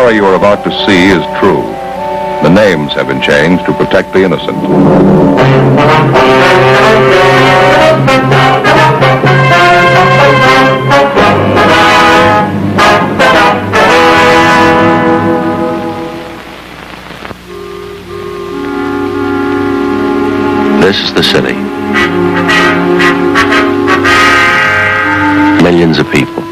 story you are about to see is true. The names have been changed to protect the innocent. This is the city. Millions of people.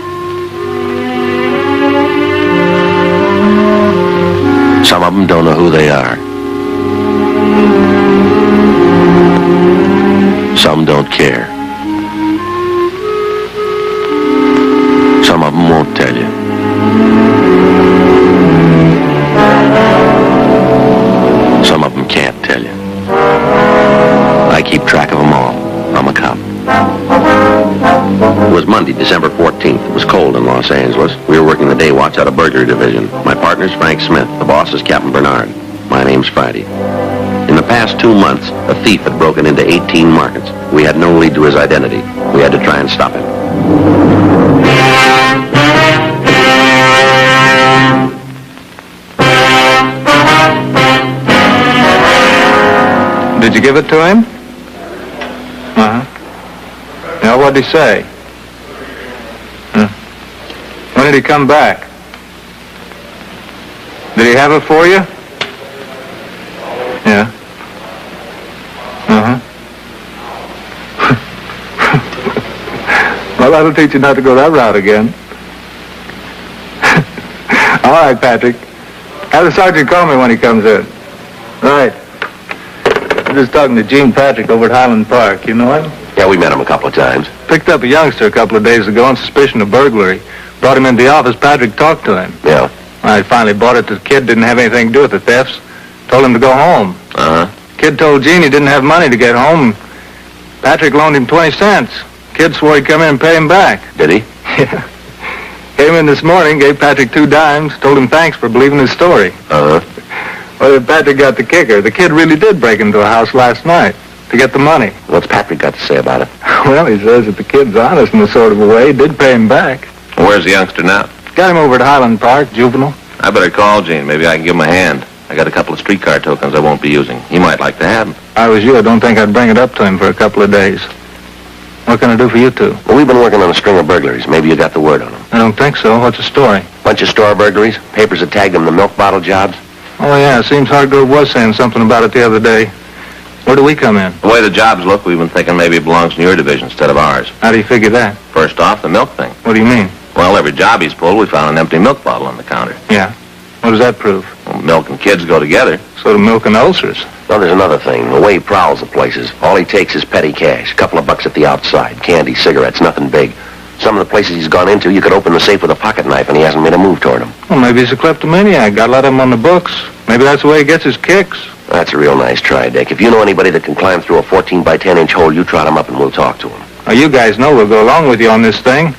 Some of them don't know who they are. Some don't care. Some of them won't tell you. Some of them can't tell you. I keep track of them all. I'm a cop. It was Monday, December 14th. It was cold in Los Angeles. We were working the day watch out of burglary division. My partner's Frank Smith. The boss is Captain Bernard. My name's Friday. In the past 2 months, a thief had broken into 18 markets. We had no lead to his identity. We had to try and stop him. Did you give it to him? Now, what'd he say? When did he come back? Did he have it for you? Yeah. Well, that'll teach you not to go that route again. All right, Patrick. Have the sergeant call me when he comes in. Right. I'm just talking to Gene Patrick over at Highland Park. You know him? Yeah, we met him a couple of times. Picked up a youngster a couple of days ago on suspicion of burglary. Brought him into the office. Patrick talked to him. Yeah. I finally bought it that the kid didn't have anything to do with the thefts. Told him to go home. Kid told Gene he didn't have money to get home. Patrick loaned him 20 cents. Kid swore he'd come in and pay him back. Did he? Yeah. Came in this morning, gave Patrick 2 dimes, told him thanks for believing his story. Well, Patrick got the kicker. The kid really did break into a house last night to get the money. What's Patrick got to say about it? Well, he says that the kid's honest in a sort of a way. He did pay him back. Where's the youngster now? Got him over at Highland Park, juvenile. I better call Gene. Maybe I can give him a hand. I got a couple of streetcar tokens I won't be using. He might like to have them. If I was you, I don't think I'd bring it up to him for a couple of days. What can I do for you two? Well, we've been working on a string of burglaries. Maybe you got the word on them. I don't think so. What's the story? Bunch of store burglaries. Papers that tagged them the milk bottle jobs. Oh, yeah. It seems Hargrove was saying something about it the other day. Where do we come in? The way the jobs look, we've been thinking maybe it belongs in your division instead of ours. How do you figure that? First off, the milk thing. What do you mean? Well, every job he's pulled, we found an empty milk bottle on the counter. Yeah. What does that prove? Well, milk and kids go together. So do milk and ulcers. Well, there's another thing. The way he prowls the places, all he takes is petty cash. A couple of bucks at the outside. Candy, cigarettes, nothing big. Some of the places he's gone into, you could open the safe with a pocket knife and he hasn't made a move toward him. Well, maybe he's a kleptomaniac. Got a lot of them on the books. Maybe that's the way he gets his kicks. That's a real nice try, Dick. If you know anybody that can climb through a 14 by 10 inch hole, you trot him up and we'll talk to him. Now, you guys know we'll go along with you on this thing.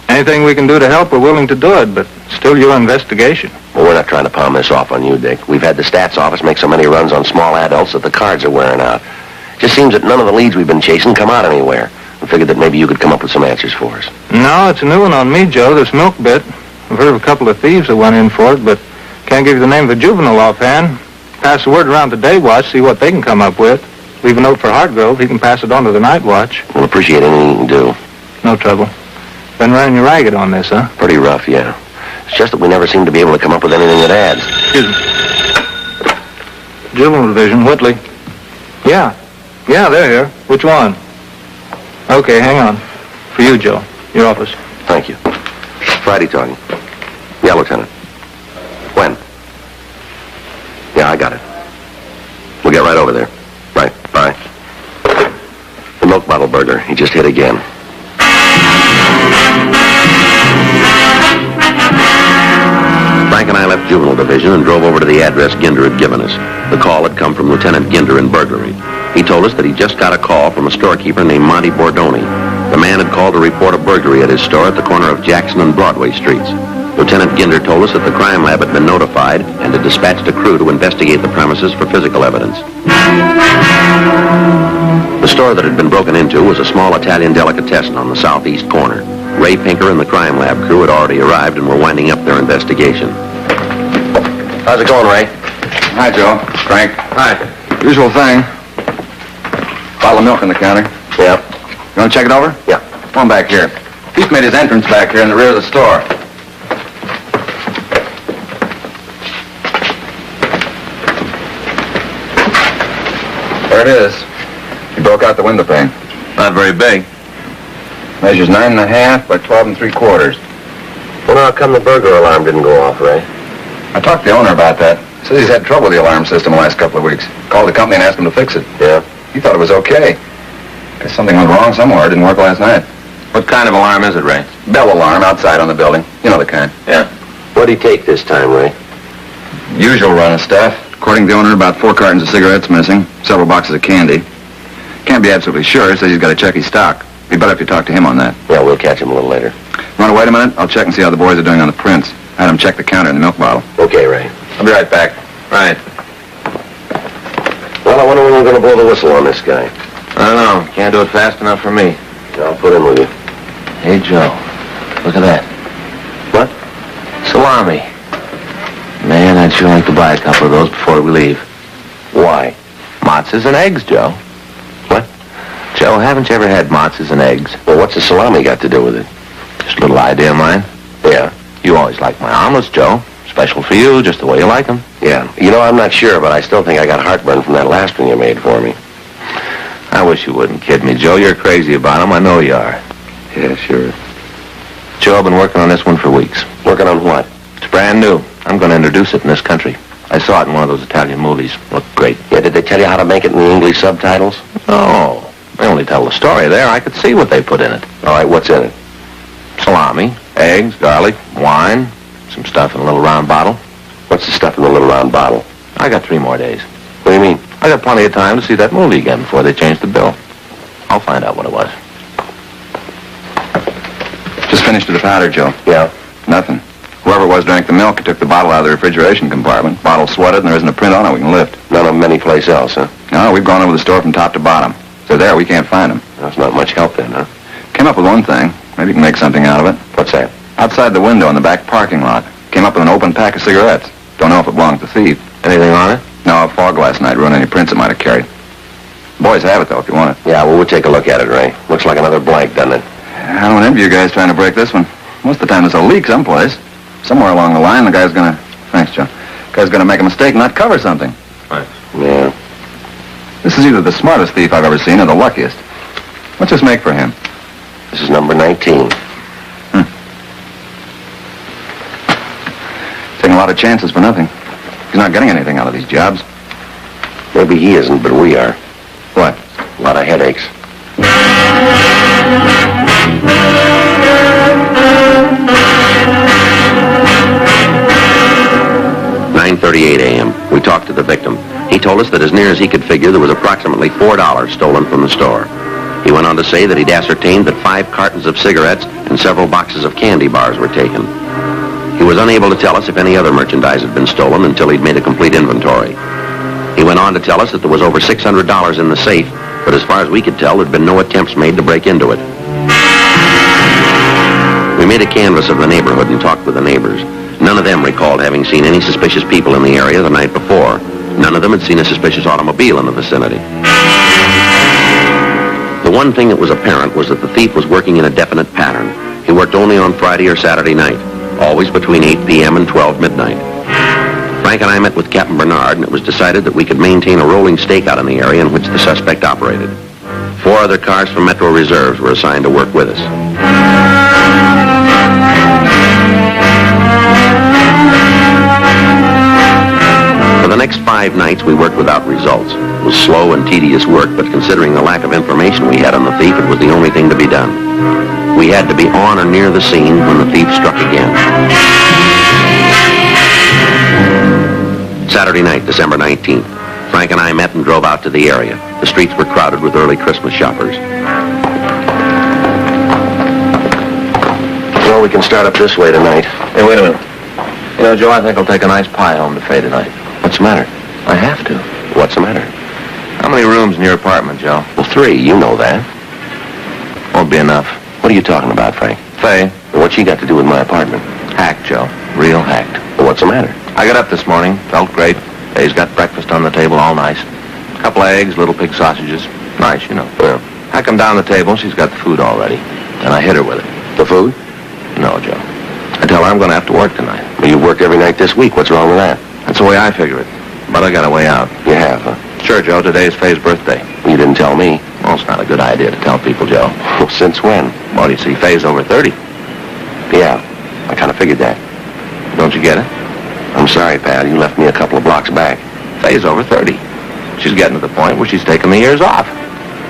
Anything we can do to help, we're willing to do it, but still your investigation. Well, we're not trying to palm this off on you, Dick. We've had the stats office make so many runs on small adults that the cards are wearing out. Just seems that none of the leads we've been chasing come out anywhere. We figured that maybe you could come up with some answers for us. No, it's a new one on me, Joe, this milk bit. I've heard of a couple of thieves that went in for it, but can't give you the name of the juvenile offhand. Pass the word around to Day Watch, see what they can come up with. Leave a note for Hartgrove. He can pass it on to the Night Watch. We'll appreciate anything you can do. No trouble. Been running you ragged on this, huh? Pretty rough, yeah. It's just that we never seem to be able to come up with anything that adds. Excuse me. Juvenile Division, Whitley. Yeah. Yeah, they're here. Which one? Okay, hang on. For you, Joe. Your office. Thank you. Friday talking. Yeah, Lieutenant. When? Yeah, I got it. We'll get right over there. Right, bye. The milk bottle burglar. He just hit again. Frank and I left Juvenile Division and drove over to the address Ginder had given us. The call had come from Lieutenant Ginder in burglary. He told us that he just got a call from a storekeeper named Monty Bordoni. The man had called to report a burglary at his store at the corner of Jackson and Broadway Streets. Lieutenant Ginder told us that the crime lab had been notified and had dispatched a crew to investigate the premises for physical evidence. The store that had been broken into was a small Italian delicatessen on the southeast corner. Ray Pinker and the crime lab crew had already arrived and were winding up their investigation. How's it going, Ray? Hi, Joe. Frank. Hi. Usual thing. Bottle of milk on the counter. Yeah. You want to check it over? Yeah. Come on back here. Thief made his entrance back here in the rear of the store. There it is. He broke out the window pane. Not very big. Measures 9.5 by 12 3/4. Well, how come the burglar alarm didn't go off, Ray? I talked to the owner about that. Says he's had trouble with the alarm system the last couple of weeks. Called the company and asked him to fix it. Yeah. He thought it was okay. Guess something went wrong somewhere. It didn't work last night. What kind of alarm is it, Ray? Bell alarm outside on the building. You know the kind. Yeah. What'd he take this time, Ray? Usual run of stuff. According to the owner, about 4 cartons of cigarettes missing, several boxes of candy. Can't be absolutely sure. Says he's got to check his stock. Be better if you talk to him on that. Yeah, we'll catch him a little later. You want to wait a minute? I'll check and see how the boys are doing on the prints. I had them check the counter in the milk bottle. Okay, Ray. I'll be right back. Right. Well, I wonder when we're going to blow the whistle on this guy. I don't know. Can't do it fast enough for me. I'll put in with you. Hey, Joe. Look at that. What? Salami. Man, I'd sure like to buy a couple of those before we leave. Why? Matzahs and eggs, Joe. What? Joe, haven't you ever had matzahs and eggs? Well, what's the salami got to do with it? Just a little idea of mine. Yeah. You always like my omelets, Joe. Special for you, just the way you like them. Yeah. You know, I'm not sure, but I still think I got heartburn from that last one you made for me. I wish you wouldn't kid me, Joe. You're crazy about them. I know you are. Yeah, sure. Joe, I've been working on this one for weeks. Working on what? It's brand new. I'm going to introduce it in this country. I saw it in one of those Italian movies. Looked great. Yeah, did they tell you how to make it in the English subtitles? No. They only tell the story there. I could see what they put in it. All right, what's in it? Salami, eggs, garlic, wine, some stuff in a little round bottle. What's the stuff in the little round bottle? I got 3 more days. What do you mean? I got plenty of time to see that movie again before they change the bill. I'll find out what it was. Just finished with the powder, Joe. Yeah. Nothing. Whoever it was drank the milk. He took the bottle out of the refrigeration compartment. Bottle sweated, and there isn't a print on it we can lift. None of them anyplace else, huh? No, we've gone over the store from top to bottom. They're there. We can't find them. That's not much help then, huh? Came up with one thing. Maybe you can make something out of it. What's that? Outside the window in the back parking lot. Came up with an open pack of cigarettes. Don't know if it belonged to the thief. Anything on it? No, a fog last night ruined any prints it might have carried. Boys have it, though, if you want it. Yeah, well, we'll take a look at it, Ray. Looks like another blank, doesn't it? I don't envy you guys trying to break this one. Most of the time there's a leak someplace. Somewhere along the line, the guy's gonna... Thanks, Joe. The guy's gonna make a mistake and not cover something. Right. Yeah. This is either the smartest thief I've ever seen or the luckiest. What's this make for him? This is number 19. Taking a lot of chances for nothing. He's not getting anything out of these jobs. Maybe he isn't, but we are. What? A lot of headaches. 9:38 a.m. We talked to the victim. He told us that as near as he could figure, there was approximately $4 stolen from the store. He went on to say that he'd ascertained that 5 cartons of cigarettes and several boxes of candy bars were taken. He was unable to tell us if any other merchandise had been stolen until he'd made a complete inventory. He went on to tell us that there was over $600 in the safe, but as far as we could tell, there'd been no attempts made to break into it. We made a canvass of the neighborhood and talked with the neighbors. None of them recalled having seen any suspicious people in the area the night before. None of them had seen a suspicious automobile in the vicinity. The one thing that was apparent was that the thief was working in a definite pattern. He worked only on Friday or Saturday night, always between 8 p.m. and 12 midnight. Frank and I met with Captain Bernard, and it was decided that we could maintain a rolling stakeout in the area in which the suspect operated. 4 other cars from Metro Reserves were assigned to work with us. For the next 5 nights, we worked without results. It was slow and tedious work, but considering the lack of information we had on the thief, it was the only thing to be done. We had to be on or near the scene when the thief struck again. Saturday night, December 19th. Frank and I met and drove out to the area. The streets were crowded with early Christmas shoppers. Well, we can start up this way tonight. Hey, wait a minute. You know, Joe, I think I'll take a nice pie home to Faye tonight. What's the matter? I have to. What's the matter? How many rooms in your apartment, Joe? Well, 3. You know that. Won't be enough. What are you talking about, Frank? Faye. What's she got to do with my apartment? Hacked, Joe. Real hacked. Well, what's the matter? I got up this morning, felt great. Dave's got breakfast on the table, all nice. A couple of eggs, little pig sausages. Nice, you know. Yeah. I come down the table, she's got the food all ready. And I hit her with it. The food? No, Joe. I tell her I'm going to have to work tonight. Well, you work every night this week. What's wrong with that? That's the way I figure it. But I got a way out. You have, huh? Sure, Joe, today's Faye's birthday. Well, you didn't tell me. Well, it's not a good idea to tell people, Joe. Well, since when? Well, you see, Faye's over 30. Yeah, I kind of figured that. Don't you get it? I'm sorry, pal. You left me a couple of blocks back. Faye's over 30. She's getting to the point where she's taking the years off.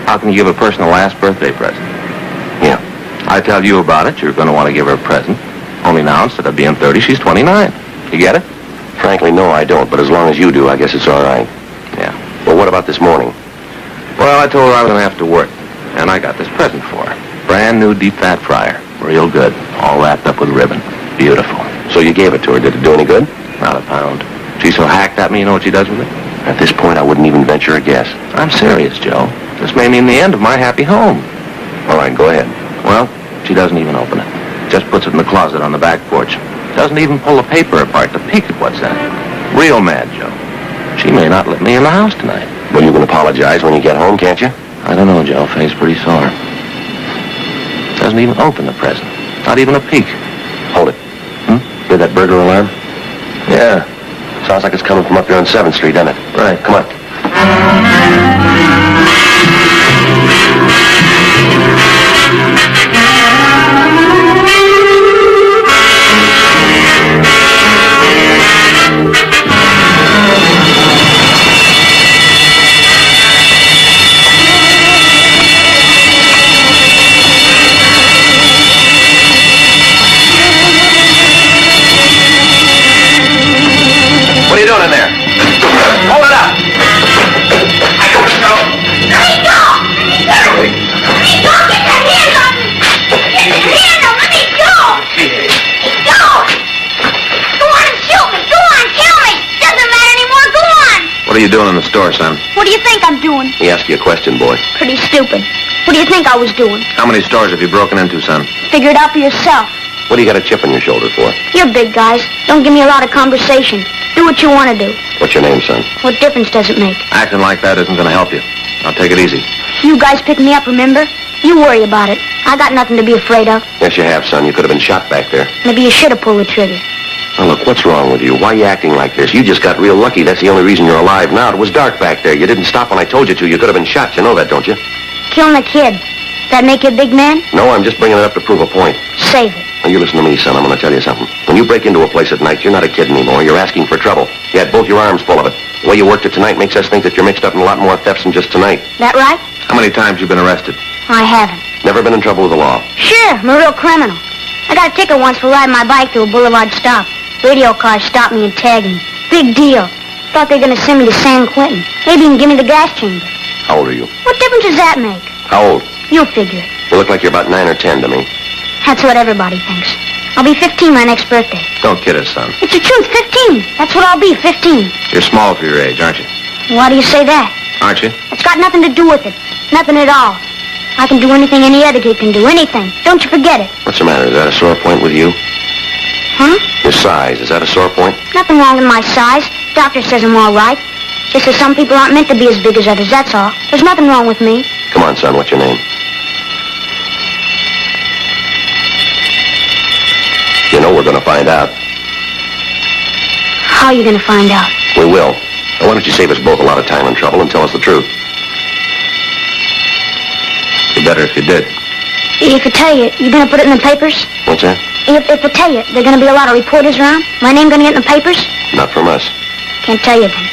How can you give a person a last birthday present? Yeah. I tell you about it, you're going to want to give her a present. Only now, instead of being 30, she's 29. You get it? Frankly, no, I don't. But as long as you do, I guess it's all right. Yeah. Well, what about this morning? Well, I told her I was going to have to work. And I got this present for her. Brand new deep fat fryer. Real good. All wrapped up with ribbon. Beautiful. So you gave it to her. Did it do any good? Not a pound. She's so hacked at me, you know what she does with it? At this point, I wouldn't even venture a guess. I'm serious, Joe. This may mean the end of my happy home. All right, go ahead. Well, she doesn't even open it. Just puts it in the closet on the back porch. Doesn't even pull the paper apart to peek at what's in it. Real mad, Joe. She may not let me in the house tonight. Well, you can apologize when you get home, can't you? I don't know, Joe. Faye's pretty sore. Doesn't even open the present. Not even a peek. Hold it. Hear that burglar alarm? Yeah. Sounds like it's coming from up here on 7th Street, doesn't it? Right. Come on. What are you doing in there? Hold it up! I don't know. Let me go! Let me go! Get your hands on me! Get your hands on me! Let me go! Let me go! Go on and shoot me! Go on, kill me! Doesn't matter anymore, go on! What are you doing in the store, son? What do you think I'm doing? He asked you a question, boy. Pretty stupid. What do you think I was doing? How many stores have you broken into, son? Figure it out for yourself. What do you got a chip on your shoulder for? You're big guys. Don't give me a lot of conversation. Do what you want to do. What's your name, son? What difference does it make? Acting like that isn't going to help you. Now take it easy. You guys pick me up, remember? You worry about it. I got nothing to be afraid of. Yes, you have, son. You could have been shot back there. Maybe you should have pulled the trigger. Now, look, what's wrong with you? Why are you acting like this? You just got real lucky. That's the only reason you're alive now. It was dark back there. You didn't stop when I told you to. You could have been shot. You know that, don't you? Killing a kid. That make you a big man? No, I'm just bringing it up to prove a point. Save it. Now, you listen to me, son. I'm going to tell you something. When you break into a place at night, you're not a kid anymore. You're asking for trouble. You had both your arms full of it. The way you worked it tonight makes us think that you're mixed up in a lot more thefts than just tonight. That right? How many times you been arrested? I haven't. Never been in trouble with the law. Sure, I'm a real criminal. I got a ticket once for riding my bike through a boulevard stop. Radio car stopped me and tagged me. Big deal. Thought they were going to send me to San Quentin. Maybe even give me the gas chamber. How old are you? What difference does that make? How old? You'll figure it. You look like you're about 9 or 10 to me. That's what everybody thinks. I'll be 15 my next birthday. Don't kid us, son. It's the truth, 15. That's what I'll be, 15. You're small for your age, aren't you? Why do you say that? Aren't you? It's got nothing to do with it. Nothing at all. I can do anything any other kid can do. Anything. Don't you forget it. What's the matter? Is that a sore point with you? Huh? Your size. Is that a sore point? Nothing wrong with my size. Doctor says I'm all right. Just that some people aren't meant to be as big as others, that's all. There's nothing wrong with me. Come on, son. What's your name? You know we're going to find out. How are you going to find out? We will. Now, why don't you save us both a lot of time and trouble and tell us the truth? Be better if you did. If I tell you, you going to put it in the papers? What's that? If I tell you, there are going to be a lot of reporters around? My name going to get in the papers? Not from us. Can't tell you then.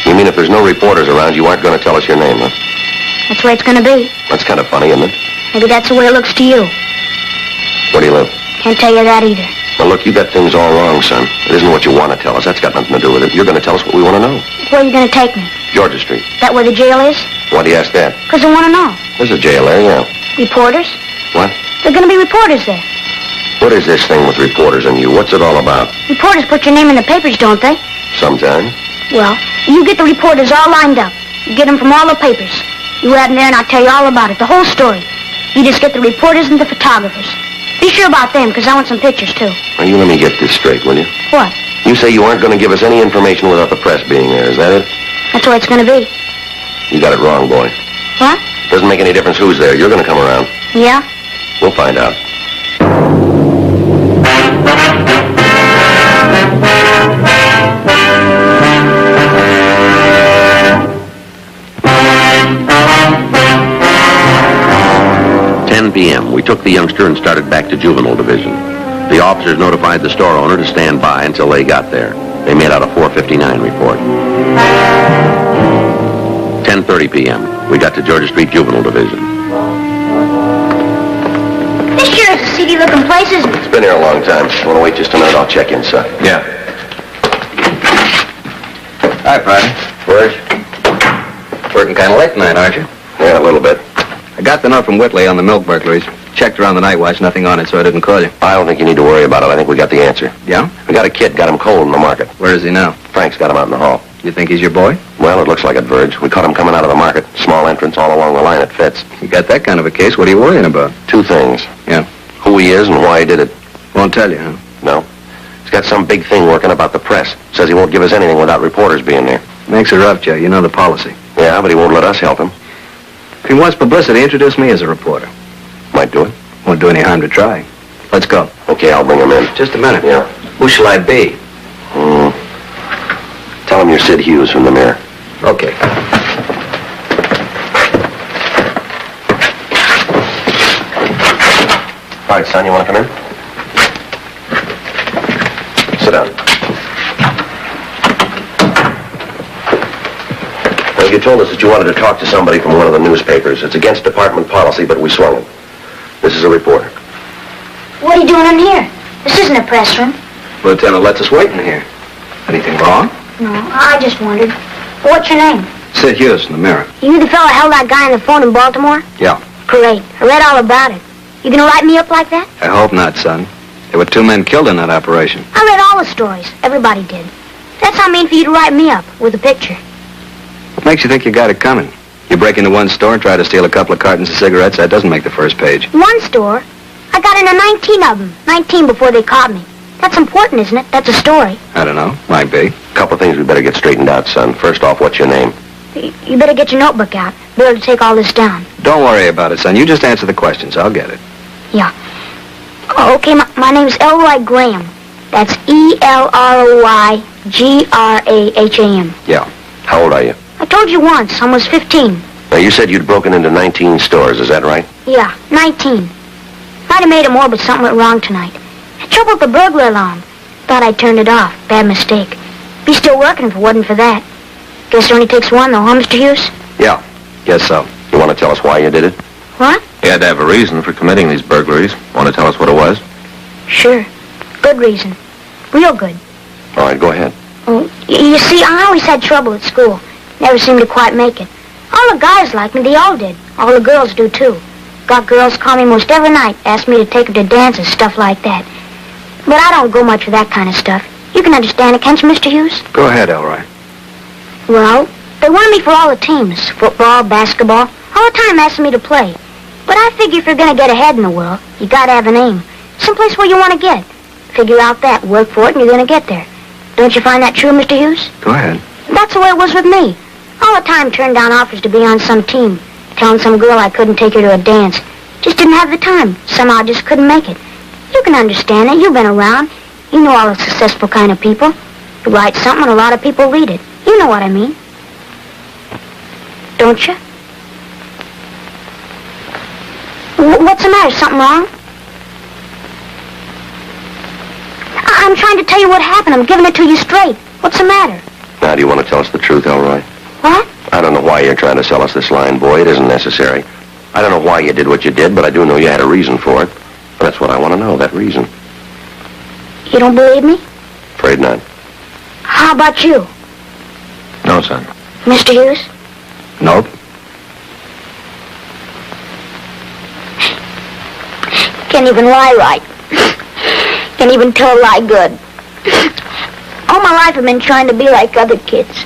You mean if there's no reporters around, you aren't going to tell us your name, huh? That's the way it's going to be. That's kind of funny, isn't it? Maybe that's the way it looks to you. Where do you live? Can't tell you that either. Well, look, you got things all wrong, son. It isn't what you want to tell us. That's got nothing to do with it. You're going to tell us what we want to know. Where are you going to take me? Georgia Street. That where the jail is? Why do you ask that? Because I want to know. There's a jail there, yeah. Reporters? What? There are going to be reporters there. What is this thing with reporters and you? What's it all about? Reporters put your name in the papers, don't they? Sometimes. Well, you get the reporters all lined up. You get them from all the papers. You have them there and I'll tell you all about it, the whole story. You just get the reporters and the photographers. Be sure about them, because I want some pictures, too. Now, you let me get this straight, will you? What? You say you aren't going to give us any information without the press being there. Is that it? That's the way it's going to be. You got it wrong, boy. What? Doesn't make any difference who's there. You're going to come around. Yeah? We'll find out. p.m. We took the youngster and started back to Juvenile Division. The officers notified the store owner to stand by until they got there. They made out a 4:59 report. 10:30 p.m. We got to Georgia Street Juvenile Division. This sure is a seedy-looking place, isn't it? It's been here a long time. Want to wait just a minute? I'll check in, son. Yeah. Hi, Friday. Where's? Working kind of late tonight, aren't you? Yeah, a little bit. I got the note from Whitley on the milk burglaries. Checked around the night watch, nothing on it, so I didn't call you. I don't think you need to worry about it. I think we got the answer. Yeah? We got a kid, got him cold in the market. Where is he now? Frank's got him out in the hall. You think he's your boy? Well, it looks like it, Verge. We caught him coming out of the market. Small entrance all along the line. It fits. You got that kind of a case, what are you worrying about? Two things. Yeah. Who he is and why he did it. Won't tell you, huh? No. He's got some big thing working about the press. Says he won't give us anything without reporters being there. Makes it rough, Joe. You know the policy. Yeah, but he won't let us help him. If he wants publicity, introduce me as a reporter. Might do it. Won't do any harm to try. Let's go. Okay, I'll bring him in. Just a minute. Yeah. Who shall I be? Tell him you're Sid Hughes from the Mirror. Okay. All right, son, you want to come in? Sit down. Well, you told us that you wanted to talk to somebody from one of the newspapers. It's against department policy, but we swung it. This is a reporter. What are you doing in here? This isn't a press room. Lieutenant lets us wait in here. Anything wrong? No, I just wondered. What's your name? Sid Hughes from the Mirror. You the fella held that guy on the phone in Baltimore? Yeah. Great. I read all about it. You gonna write me up like that? I hope not, son. There were 2 men killed in that operation. I read all the stories. Everybody did. That's how I mean for you to write me up with a picture. What makes you think you got it coming? You break into one store and try to steal a couple of cartons of cigarettes, that doesn't make the first page. One store? I got into 19 of them. 19 before they caught me. That's important, isn't it? That's a story. I don't know. Might be. Couple of things we better get straightened out, son. First off, what's your name? You better get your notebook out. Be able to take all this down. Don't worry about it, son. You just answer the questions. I'll get it. Yeah. Oh, okay, my name's Elroy Graham. That's E-L-R-O-Y-G-R-A-H-A-M. Yeah. How old are you? I told you once. I was 15. Now, you said you'd broken into 19 stores. Is that right? Yeah, 19. Might have made it more, but something went wrong tonight. Had trouble with the burglar alarm. Thought I turned it off. Bad mistake. Be still working if it wasn't for that. Guess it only takes one, though, huh, Mr. Hughes? Yeah. Guess so. You want to tell us why you did it? What? He had to have a reason for committing these burglaries. Want to tell us what it was? Sure. Good reason. Real good. All right, go ahead. Oh, you see, I always had trouble at school. Never seemed to quite make it. All the guys liked me. They all did. All the girls do, too. Got girls call me most every night, ask me to take them to dances, stuff like that. But I don't go much for that kind of stuff. You can understand it, can't you, Mr. Hughes? Go ahead, Elroy. Well, they wanted me for all the teams. Football, basketball. All the time asking me to play. But I figure if you're going to get ahead in the world, you got to have an aim. Someplace where you want to get. Figure out that, work for it, and you're going to get there. Don't you find that true, Mr. Hughes? Go ahead. That's the way it was with me. All the time turned down offers to be on some team. Telling some girl I couldn't take her to a dance. Just didn't have the time. Somehow just couldn't make it. You can understand it. You've been around. You know all the successful kind of people. You write something and a lot of people read it. You know what I mean. Don't you? What's the matter? Something wrong? I'm trying to tell you what happened. I'm giving it to you straight. What's the matter? Now, do you want to tell us the truth, Elroy? What? I don't know why you're trying to sell us this line, boy. It isn't necessary. I don't know why you did what you did, but I do know you had a reason for it. That's what I want to know, that reason. You don't believe me? Afraid not. How about you, No, son. Mr. Hughes? Nope. Can't even lie right. Can't even tell a lie good. All my life I've been trying to be like other kids.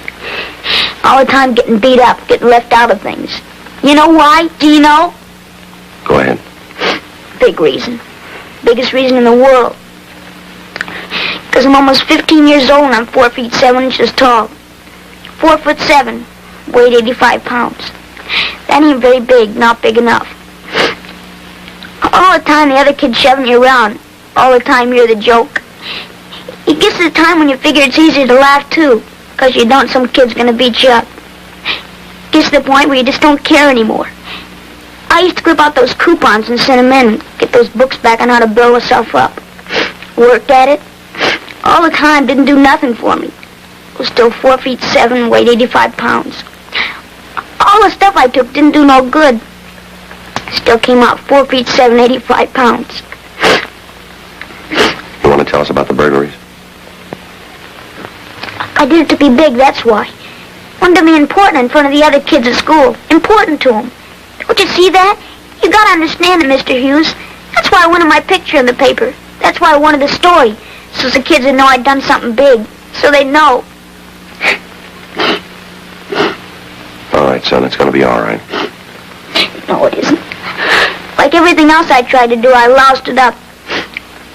All the time getting beat up, getting left out of things. You know why? Do you know? Go ahead. Big reason. Biggest reason in the world. Because I'm almost 15 years old and I'm 4 feet 7 inches tall. 4 foot 7, weighed 85 pounds. That ain't very big, not big enough. All the time the other kids shoving you around. All the time you're the joke. It gets to the time when you figure it's easier to laugh too, because you don't some kid's gonna beat you up. It gets to the point where you just don't care anymore. I used to clip out those coupons and send them in and get those books back on how to build myself up. Worked at it. All the time, didn't do nothing for me. Was still 4 feet 7, weighed 85 pounds. All the stuff I took didn't do no good. Still came out 4 feet 7, 85 pounds. You want to tell us about the burglaries? I did it to be big, that's why. Wanted to be important in front of the other kids at school. Important to them. Don't you see that? You gotta understand it, Mr. Hughes. That's why I wanted my picture in the paper. That's why I wanted the story. So the kids would know I'd done something big. So they'd know. All right, son, it's going to be all right. No, it isn't. Like everything else I tried to do, I loused it up.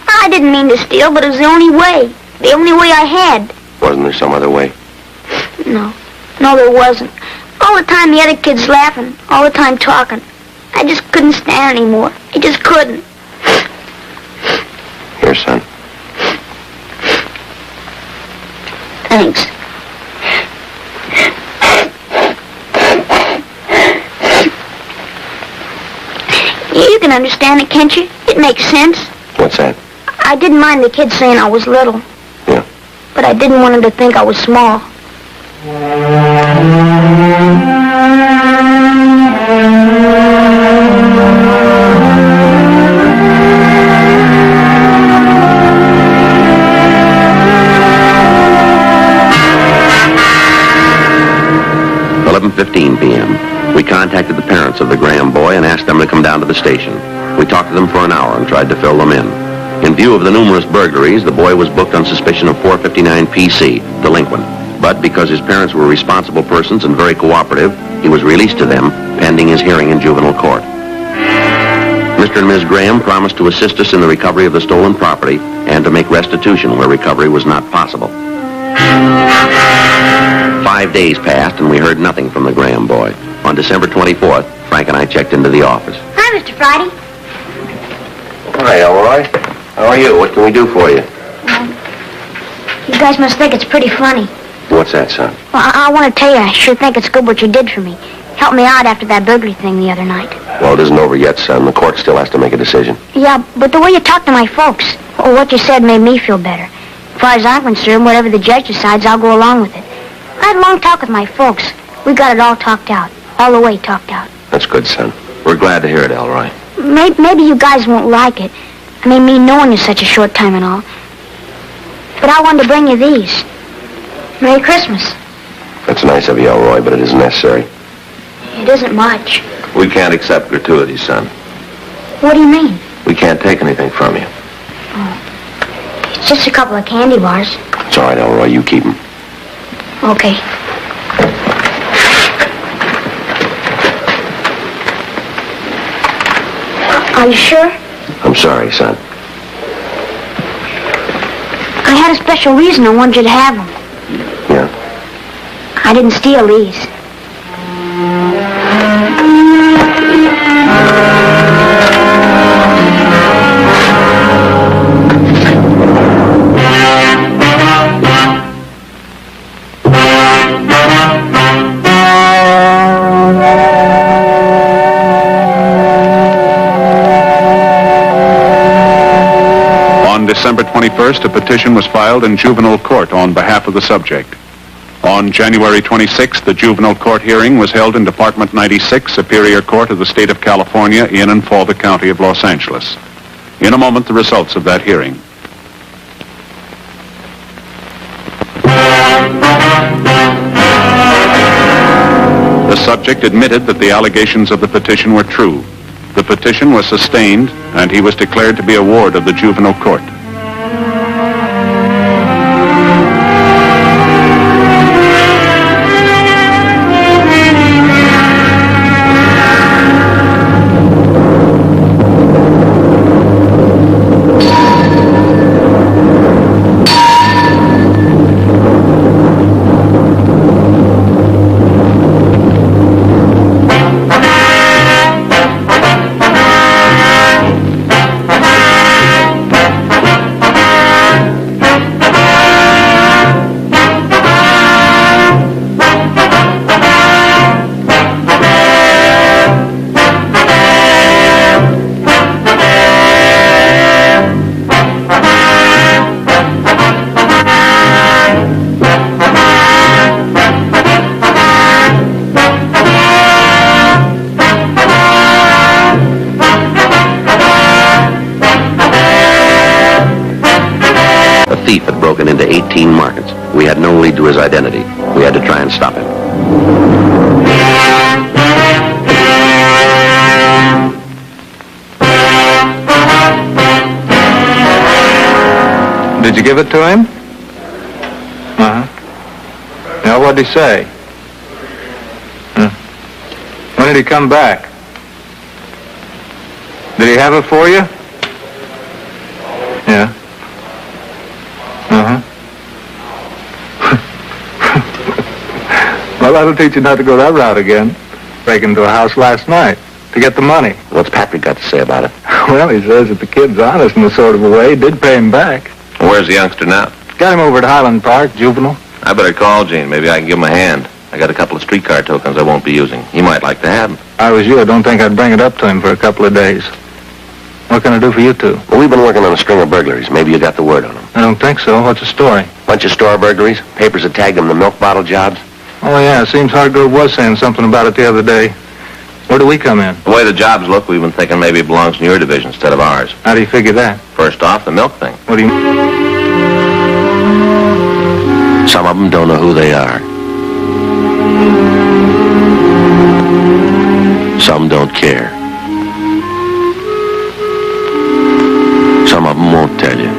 I didn't mean to steal, but it was the only way. The only way I had. Wasn't there some other way? No, there wasn't. All the time the other kids laughing, all the time talking. I just couldn't stand anymore. I just couldn't. Here, son. Thanks. You can understand it, can't you? It makes sense. What's that? I didn't mind the kids saying I was little. Yeah. But I didn't want them to think I was small. 11:15 p.m. We contacted the parents of the Graham boy and asked them to come down to the station. We talked to them for an hour and tried to fill them in. In view of the numerous burglaries, the boy was booked on suspicion of 459 PC, delinquent. But because his parents were responsible persons and very cooperative, he was released to them pending his hearing in juvenile court. Mr. and Ms. Graham promised to assist us in the recovery of the stolen property and to make restitution where recovery was not possible. 5 days passed and we heard nothing from the Graham boy. On December 24th, Frank and I checked into the office. Hi, Mr. Friday. Hi, Elroy. How are you? What can we do for you? You guys must think it's pretty funny. What's that, son? Well, I want to tell you, I sure think it's good what you did for me. Helped me out after that burglary thing the other night. Well, it isn't over yet, son. The court still has to make a decision. Yeah, but the way you talked to my folks, or what you said made me feel better. As far as I'm concerned, whatever the judge decides, I'll go along with it. I had a long talk with my folks. We got it all talked out. All the way talked out. That's good, son. We're glad to hear it, Elroy. Maybe you guys won't like it. I mean, me knowing you such a short time and all. But I wanted to bring you these. Merry Christmas. That's nice of you, Elroy, but it isn't necessary. It isn't much. We can't accept gratuities, son. What do you mean? We can't take anything from you. It's just a couple of candy bars. It's all right, Elroy. You keep them. Okay. Are you sure? I'm sorry, son. I had a special reason I wanted you to have them. Yeah? I didn't steal these. On December 21st, a petition was filed in juvenile court on behalf of the subject. On January 26th, the juvenile court hearing was held in Department 96, Superior Court of the State of California, in and for the County of Los Angeles. In a moment, the results of that hearing. The subject admitted that the allegations of the petition were true. The petition was sustained, and he was declared to be a ward of the juvenile court. thief had broken into 18 markets. We had no lead to his identity. We had to try and stop him. Did you give it to him? Uh-huh. Now, what'd he say? When did he come back? Did he have it for you? Yeah. Uh-huh. Well, that'll teach you not to go that route again. Break into a house last night to get the money. What's Patrick got to say about it? Well, he says that the kid's honest in a sort of a way. He did pay him back. Where's the youngster now? Got him over at Highland Park, juvenile. I better call Gene. Maybe I can give him a hand. I got a couple of streetcar tokens I won't be using. He might like to have them. If I was you, I don't think I'd bring it up to him for a couple of days. What can I do for you two? Well, we've been working on a string of burglaries. Maybe you got the word on them. I don't think so. What's the story? Bunch of store burglaries. Papers that tagged them the milk bottle jobs. Oh, yeah, it seems Hargrove was saying something about it the other day. Where do we come in? The way the jobs look, we've been thinking maybe it belongs in your division instead of ours. How do you figure that? First off, the milk thing. What do you... Some of them don't know who they are. Some don't care. Some of them won't tell you.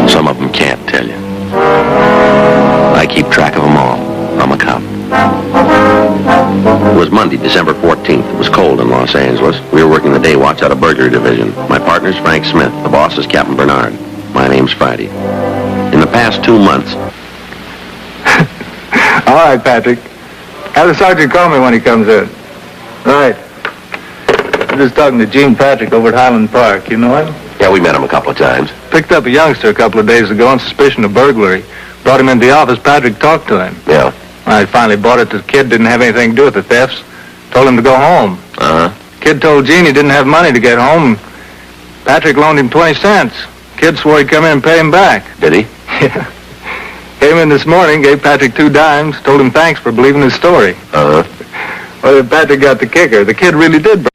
Some of them can't tell you. I keep track of them all. I'm a cop. It was Monday, December 14th. It was cold in Los Angeles. We were working the day watch out of burglary division. My partner's Frank Smith. The boss is Captain Bernard. My name's Friday. In the past 2 months... All right, Patrick. Have the sergeant call me when he comes in. Right. I'm just talking to Gene Patrick over at Highland Park. You know him? Yeah, we met him a couple of times. Picked up a youngster a couple of days ago on suspicion of burglary. Brought him into the office. Patrick talked to him. Yeah. I finally bought it that the kid didn't have anything to do with the thefts. Told him to go home. Uh-huh. Kid told Gene he didn't have money to get home. Patrick loaned him 20 cents. Kid swore he'd come in and pay him back. Did he? Yeah. Came in this morning, gave Patrick 2 dimes, told him thanks for believing his story. Uh-huh. Well, then Patrick got the kicker. The kid really did.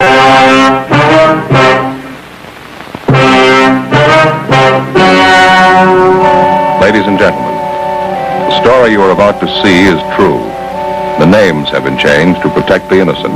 Ladies and gentlemen, the story you are about to see is true. The names have been changed to protect the innocent.